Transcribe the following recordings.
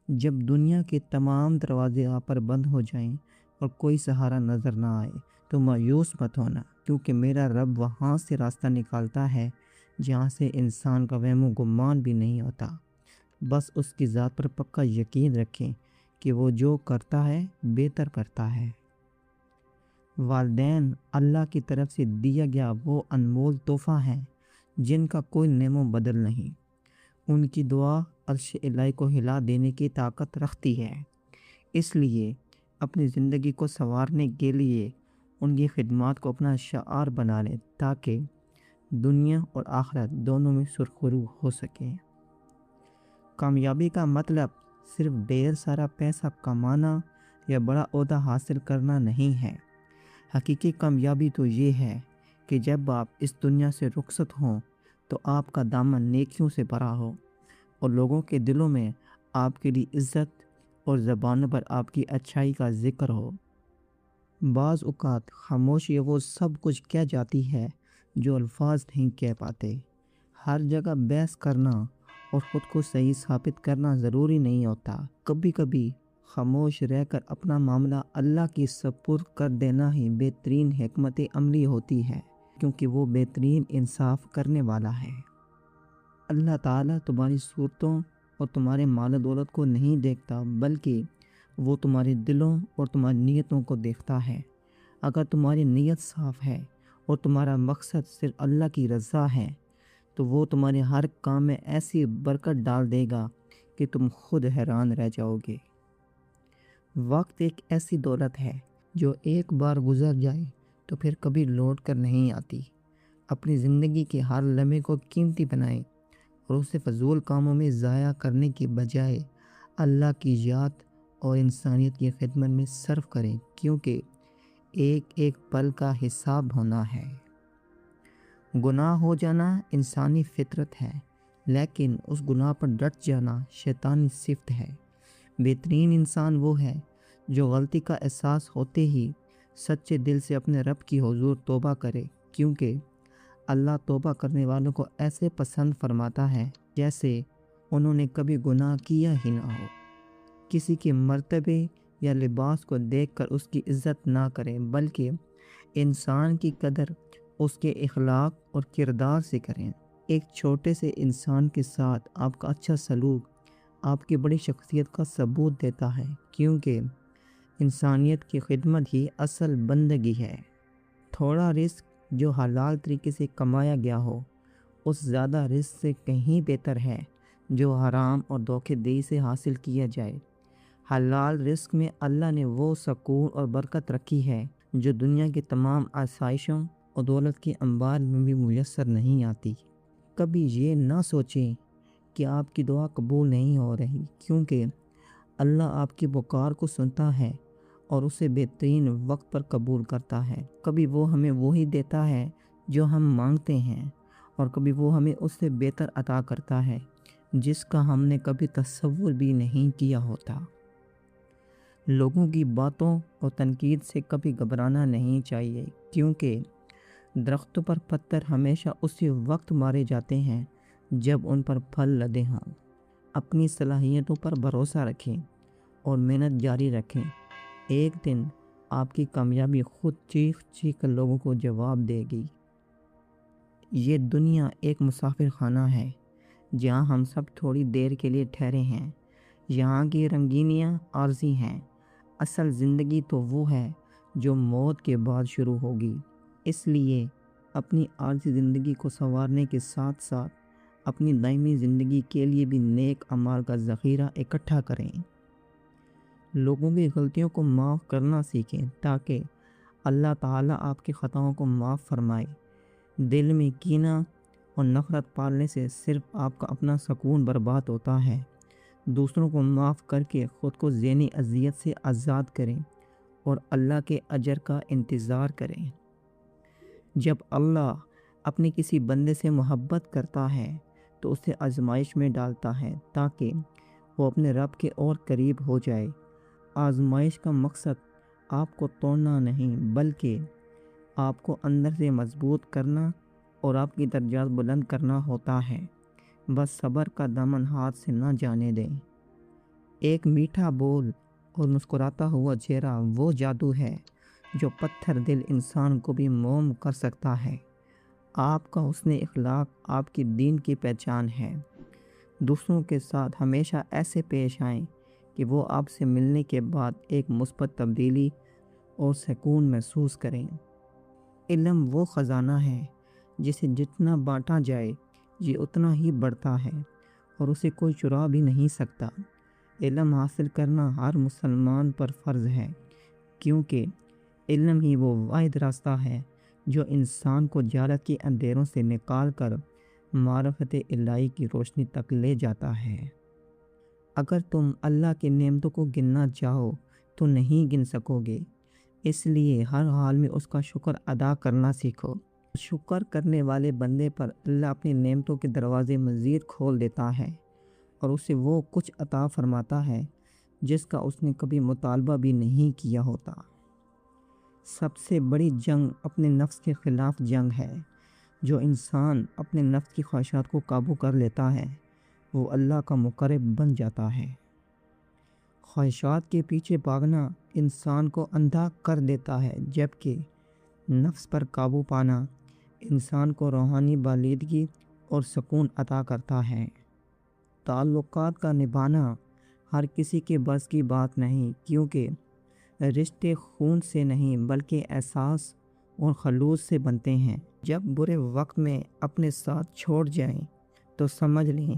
جب دنیا کے تمام دروازے آپ پر بند ہو جائیں اور کوئی سہارا نظر نہ آئے تو مایوس مت ہونا، کیونکہ میرا رب وہاں سے راستہ نکالتا ہے جہاں سے انسان کا وہم و گمان بھی نہیں ہوتا۔ بس اس کی ذات پر پکا یقین رکھیں کہ وہ جو کرتا ہے بہتر کرتا ہے۔ والدین اللہ کی طرف سے دیا گیا وہ انمول تحفہ ہیں جن کا کوئی نعم و بدل نہیں۔ ان کی دعا عرش الہی کو ہلا دینے کی طاقت رکھتی ہے، اس لیے اپنی زندگی کو سنوارنے کے لیے ان کی خدمات کو اپنا شعار بنا لیں تاکہ دنیا اور آخرت دونوں میں سرخرو ہو سکے۔ کامیابی کا مطلب صرف ڈھیر سارا پیسہ کمانا یا بڑا عہدہ حاصل کرنا نہیں ہے۔ حقیقی کامیابی تو یہ ہے کہ جب آپ اس دنیا سے رخصت ہوں تو آپ کا دامن نیکیوں سے بھرا ہو اور لوگوں کے دلوں میں آپ کے لیے عزت اور زبانوں پر آپ کی اچھائی کا ذکر ہو۔ بعض اوقات خاموشی وہ سب کچھ کہہ جاتی ہے جو الفاظ نہیں کہہ پاتے۔ ہر جگہ بحث کرنا اور خود کو صحیح ثابت کرنا ضروری نہیں ہوتا۔ کبھی کبھی خاموش رہ کر اپنا معاملہ اللہ کی سپرد کر دینا ہی بہترین حکمت عملی ہوتی ہے، کیونکہ وہ بہترین انصاف کرنے والا ہے۔ اللہ تعالیٰ تمہاری صورتوں اور تمہارے مال و دولت کو نہیں دیکھتا، بلکہ وہ تمہارے دلوں اور تمہاری نیتوں کو دیکھتا ہے۔ اگر تمہاری نیت صاف ہے اور تمہارا مقصد صرف اللہ کی رضا ہے تو وہ تمہارے ہر کام میں ایسی برکت ڈال دے گا کہ تم خود حیران رہ جاؤ گے۔ وقت ایک ایسی دولت ہے جو ایک بار گزر جائے تو پھر کبھی لوٹ کر نہیں آتی۔ اپنی زندگی کے ہر لمحے کو قیمتی بنائیں اور اسے فضول کاموں میں ضائع کرنے کی بجائے اللہ کی یاد اور انسانیت کی خدمت میں صرف کریں، کیونکہ ایک ایک پل کا حساب ہونا ہے۔ گناہ ہو جانا انسانی فطرت ہے، لیکن اس گناہ پر ڈٹ جانا شیطانی صفت ہے۔ بہترین انسان وہ ہے جو غلطی کا احساس ہوتے ہی سچے دل سے اپنے رب کی حضور توبہ کرے، کیونکہ اللہ توبہ کرنے والوں کو ایسے پسند فرماتا ہے جیسے انہوں نے کبھی گناہ کیا ہی نہ ہو۔ کسی کے مرتبے یا لباس کو دیکھ کر اس کی عزت نہ کریں، بلکہ انسان کی قدر اس کے اخلاق اور کردار سے کریں۔ ایک چھوٹے سے انسان کے ساتھ آپ کا اچھا سلوک آپ کی بڑی شخصیت کا ثبوت دیتا ہے، کیونکہ انسانیت کی خدمت ہی اصل بندگی ہے۔ تھوڑا رزق جو حلال طریقے سے کمایا گیا ہو اس زیادہ رزق سے کہیں بہتر ہے جو حرام اور دھوکے دہی سے حاصل کیا جائے۔ حلال رزق میں اللہ نے وہ سکون اور برکت رکھی ہے جو دنیا کی تمام آسائشوں اور دولت کے انبار میں بھی میسر نہیں آتی۔ کبھی یہ نہ سوچیں کہ آپ کی دعا قبول نہیں ہو رہی، کیونکہ اللہ آپ کی پکار کو سنتا ہے اور اسے بہترین وقت پر قبول کرتا ہے۔ کبھی وہ ہمیں وہی دیتا ہے جو ہم مانگتے ہیں، اور کبھی وہ ہمیں اس سے بہتر عطا کرتا ہے جس کا ہم نے کبھی تصور بھی نہیں کیا ہوتا۔ لوگوں کی باتوں اور تنقید سے کبھی گھبرانا نہیں چاہیے، کیونکہ درختوں پر پتھر ہمیشہ اسی وقت مارے جاتے ہیں جب ان پر پھل لدے ہوں۔ اپنی صلاحیتوں پر بھروسہ رکھیں اور محنت جاری رکھیں۔ ایک دن آپ کی کامیابی خود چیخ چیخ کر لوگوں کو جواب دے گی۔ یہ دنیا ایک مسافر خانہ ہے جہاں ہم سب تھوڑی دیر کے لیے ٹھہرے ہیں۔ یہاں کی رنگینیاں عارضی ہیں، اصل زندگی تو وہ ہے جو موت کے بعد شروع ہوگی۔ اس لیے اپنی عارضی زندگی کو سنوارنے کے ساتھ ساتھ اپنی دائمی زندگی کے لیے بھی نیک اعمال کا ذخیرہ اکٹھا کریں۔ لوگوں کی غلطیوں کو معاف کرنا سیکھیں تاکہ اللہ تعالیٰ آپ کی خطاؤں کو معاف فرمائے۔ دل میں کینہ اور نفرت پالنے سے صرف آپ کا اپنا سکون برباد ہوتا ہے۔ دوسروں کو معاف کر کے خود کو ذہنی اذیت سے آزاد کریں اور اللہ کے اجر کا انتظار کریں۔ جب اللہ اپنے کسی بندے سے محبت کرتا ہے تو اسے آزمائش میں ڈالتا ہے تاکہ وہ اپنے رب کے اور قریب ہو جائے۔ آزمائش کا مقصد آپ کو توڑنا نہیں، بلکہ آپ کو اندر سے مضبوط کرنا اور آپ کی درجات بلند کرنا ہوتا ہے۔ بس صبر کا دامن ہاتھ سے نہ جانے دیں۔ ایک میٹھا بول اور مسکراتا ہوا چہرہ وہ جادو ہے جو پتھر دل انسان کو بھی موم کر سکتا ہے۔ آپ کا حسن اخلاق آپ کی دین کی پہچان ہے۔ دوسروں کے ساتھ ہمیشہ ایسے پیش آئیں کہ وہ آپ سے ملنے کے بعد ایک مثبت تبدیلی اور سکون محسوس کریں۔ علم وہ خزانہ ہے جسے جتنا بانٹا جائے یہ اتنا ہی بڑھتا ہے اور اسے کوئی چرا بھی نہیں سکتا۔ علم حاصل کرنا ہر مسلمان پر فرض ہے، کیونکہ علم ہی وہ واحد راستہ ہے جو انسان کو جہالت کے اندھیروں سے نکال کر معرفت الہی کی روشنی تک لے جاتا ہے۔ اگر تم اللہ کی نعمتوں کو گننا چاہو تو نہیں گن سکو گے، اس لیے ہر حال میں اس کا شکر ادا کرنا سیکھو۔ شکر کرنے والے بندے پر اللہ اپنی نعمتوں کے دروازے مزید کھول دیتا ہے اور اسے وہ کچھ عطا فرماتا ہے جس کا اس نے کبھی مطالبہ بھی نہیں کیا ہوتا۔ سب سے بڑی جنگ اپنے نفس کے خلاف جنگ ہے۔ جو انسان اپنے نفس کی خواہشات کو قابو کر لیتا ہے وہ اللہ کا مقرب بن جاتا ہے۔ خواہشات کے پیچھے بھاگنا انسان کو اندھا کر دیتا ہے، جبکہ نفس پر قابو پانا انسان کو روحانی بالیدگی اور سکون عطا کرتا ہے۔ تعلقات کا نبھانا ہر کسی کے بس کی بات نہیں، کیونکہ رشتے خون سے نہیں بلکہ احساس اور خلوص سے بنتے ہیں۔ جب برے وقت میں اپنے ساتھ چھوڑ جائیں تو سمجھ لیں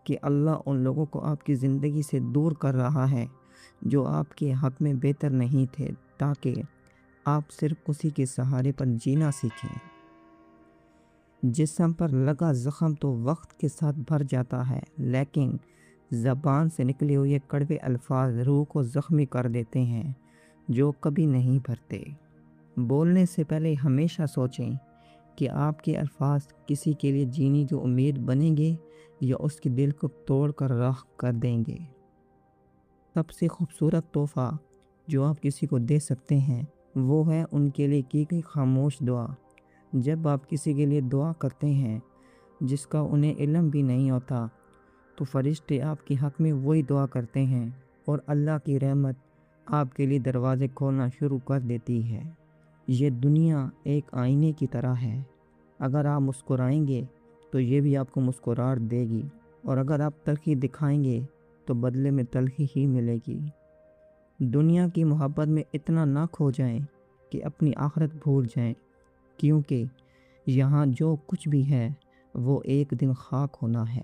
کہ اللہ ان لوگوں کو آپ کی زندگی سے دور کر رہا ہے جو آپ کے حق میں بہتر نہیں تھے، تاکہ آپ صرف اسی کے سہارے پر جینا سیکھیں۔ جسم پر لگا زخم تو وقت کے ساتھ بھر جاتا ہے، لیکن زبان سے نکلے ہوئے کڑوے الفاظ روح کو زخمی کر دیتے ہیں جو کبھی نہیں بھرتے۔ بولنے سے پہلے ہمیشہ سوچیں کہ آپ کے الفاظ کسی کے لیے جینے کی امید بنیں گے یا اس کے دل کو توڑ کر راکھ کر دیں گے۔ سب سے خوبصورت تحفہ جو آپ کسی کو دے سکتے ہیں وہ ہے ان کے لیے کی گئی خاموش دعا۔ جب آپ کسی کے لیے دعا کرتے ہیں جس کا انہیں علم بھی نہیں ہوتا تو فرشتے آپ کے حق میں وہی دعا کرتے ہیں اور اللہ کی رحمت آپ کے لیے دروازے کھولنا شروع کر دیتی ہے۔ یہ دنیا ایک آئینے کی طرح ہے، اگر آپ مسکرائیں گے تو یہ بھی آپ کو مسکراہٹ دے گی، اور اگر آپ تلخی دکھائیں گے تو بدلے میں تلخی ہی ملے گی۔ دنیا کی محبت میں اتنا نہ کھو جائیں کہ اپنی آخرت بھول جائیں، کیونکہ یہاں جو کچھ بھی ہے وہ ایک دن خاک ہونا ہے۔